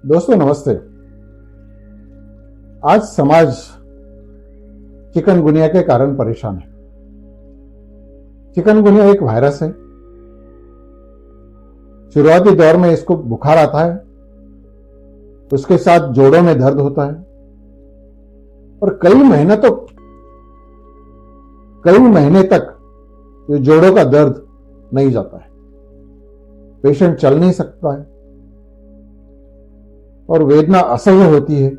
दोस्तों नमस्ते। आज समाज चिकनगुनिया के कारण परेशान है। चिकनगुनिया एक वायरस है। शुरुआती दौर में इसको बुखार आता है, उसके साथ जोड़ों में दर्द होता है और कई महीने तक ये जोड़ों का दर्द नहीं जाता है। पेशेंट चल नहीं सकता है और वेदना असह्य होती है।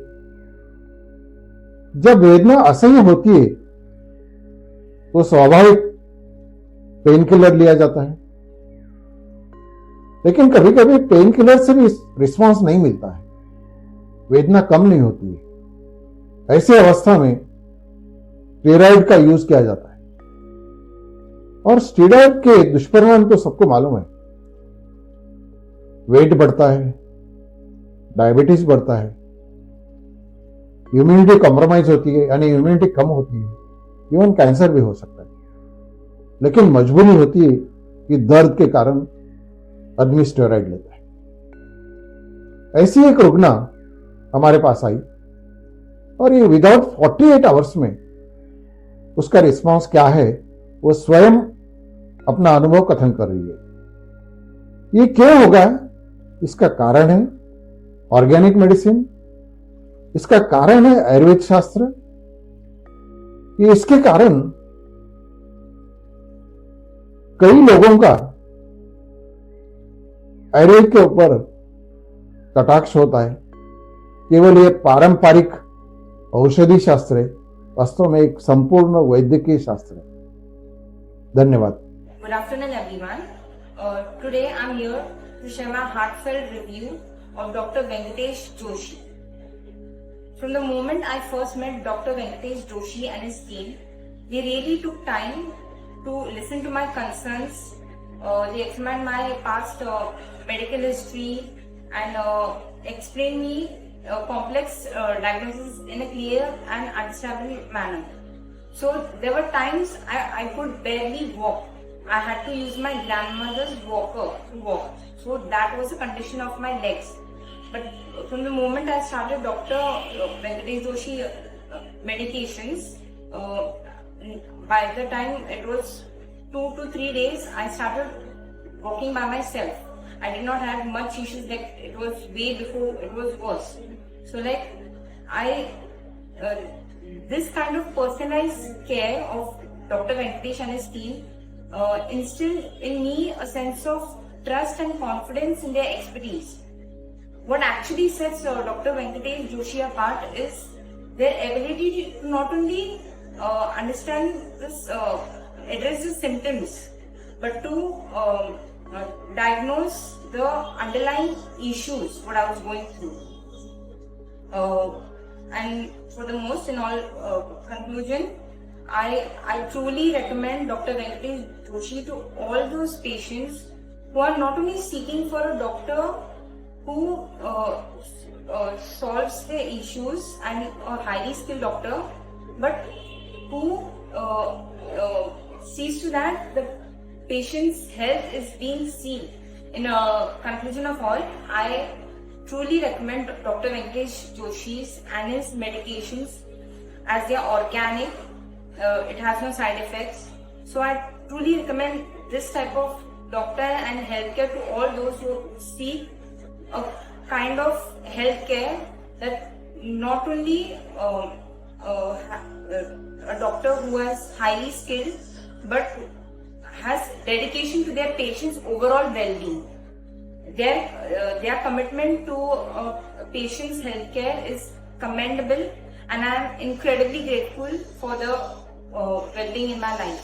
जब वेदना असह्य होती है तो स्वाभाविक पेन किलर लिया जाता है, लेकिन कभी कभी पेन किलर से भी रिस्पांस नहीं मिलता है, वेदना कम नहीं होती है। ऐसी अवस्था में स्टेरॉइड का यूज किया जाता है और स्टेरॉइड के दुष्परिणाम तो सबको मालूम है। वेट बढ़ता है, डायबिटीज बढ़ता है, इम्यूनिटी कॉम्प्रोमाइज होती है, यानी इम्यूनिटी कम होती है, इवन कैंसर भी हो सकता है। लेकिन मजबूरी होती है कि दर्द के कारण आदमी स्टेरॉइड लेता है। ऐसी एक रुग्णा हमारे पास आई और ये विदाउट 48 आवर्स में उसका रिस्पांस क्या है वो स्वयं अपना अनुभव कथन कर रही है। ये क्यों होगा? इसका कारण है ऑर्गेनिक मेडिसिन, इसका कारण है आयुर्वेद शास्त्र। ये इसके कारण कई लोगों का आयुर्वेद के ऊपर कटाक्ष होता है। केवल ये पारंपरिक औषधि शास्त्र है, वास्तव में एक संपूर्ण वैद्यकीय शास्त्र है। धन्यवाद। Good afternoon, everyone. Today I'm here to share my heartfelt review of Dr. Venkatesh Joshi. From the moment I first met Dr. Venkatesh Joshi and his team, they really took time to listen to my concerns. They examined my past medical history and explained me complex diagnosis in a clear and understandable manner. So there were times I could barely walk. I had to use my grandmother's walker to walk. So that was the condition of my legs. But from the moment I started Dr. Venkatesh Joshi medications, by the time it was 2 to 3 days, I started walking by myself. I did not have much issues, like it was way before it was worse. So this kind of personalized care of Dr. Venkatesh and his team instilled in me a sense of trust and confidence in their expertise. What actually sets Dr. Venkatesh Joshi apart is their ability to not only understand this, address the symptoms, but to diagnose the underlying issues what I was going through. And for the most, in all conclusion, I truly recommend Dr. Venkatesh Joshi to all those patients who are not only seeking for a doctor who solves their issues and a highly skilled doctor, but who sees to that the patient's health is being seen. In a conclusion of all, I truly recommend Dr. Venkatesh Joshi's and his medications as they are organic. It has no side effects. So I truly recommend this type of doctor and healthcare to all those who seek a kind of healthcare that not only a doctor who is highly skilled but has dedication to their patients' overall well-being. Their commitment to patients' healthcare is commendable, and I am incredibly grateful for the well-being in my life.